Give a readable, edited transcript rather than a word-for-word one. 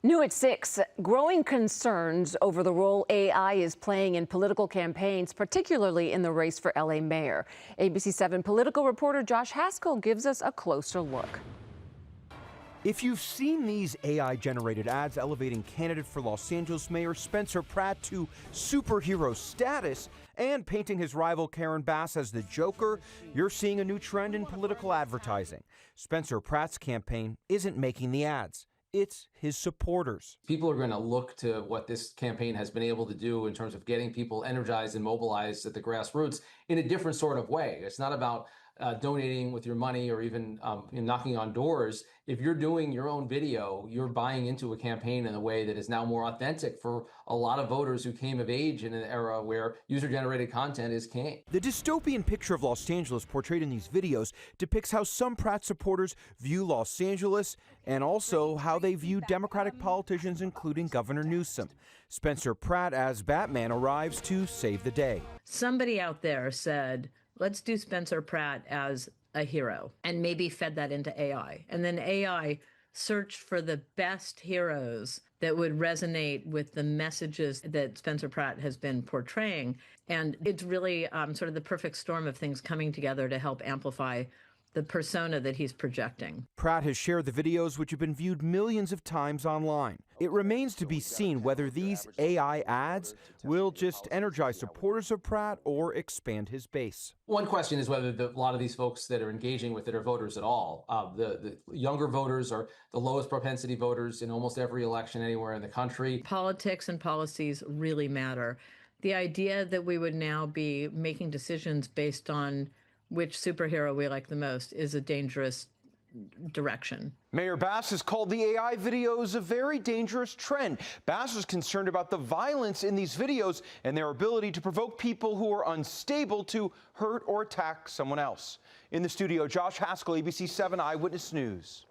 New at 6, growing concerns over the role AI is playing in political campaigns, particularly in the race for LA mayor. ABC 7 political reporter Josh Haskell gives us a closer look. If you've seen these AI-generated ads elevating candidate for Los Angeles Mayor Spencer Pratt to superhero status and painting his rival Karen Bass as the Joker, you're seeing a new trend in political advertising. Spencer Pratt's campaign isn't making the ads. It's his supporters. People are going to look to what this campaign has been able to do in terms of getting people energized and mobilized at the grassroots in a different sort of way. It's not about donating with your money or even knocking on doors. If you're doing your own video, you're buying into a campaign in a way that is now more authentic for a lot of voters who came of age in an era where user-generated content is king. The dystopian picture of Los Angeles portrayed in these videos depicts how some Pratt supporters view Los Angeles and also how they view Democratic politicians, including Governor Newsom. Spencer Pratt as Batman arrives to save the day. Somebody out there said, let's do Spencer Pratt as a hero, and maybe fed that into AI. And then AI searched for the best heroes that would resonate with the messages that Spencer Pratt has been portraying. And it's really sort of the perfect storm of things coming together to help amplify the persona that he's projecting. Pratt has shared the videos, which have been viewed millions of times online. It remains to be seen whether these AI ads will just energize supporters of Pratt or expand his base. One question is whether a lot of these folks that are engaging with it are voters at all. The younger voters are the lowest propensity voters in almost every election anywhere in the country. Politics and policies really matter. The idea that we would now be making decisions based on which superhero we like the most is a dangerous direction. Mayor Bass has called the AI videos a very dangerous trend. Bass is concerned about the violence in these videos and their ability to provoke people who are unstable to hurt or attack someone else. In the studio, Josh Haskell, ABC 7 Eyewitness News.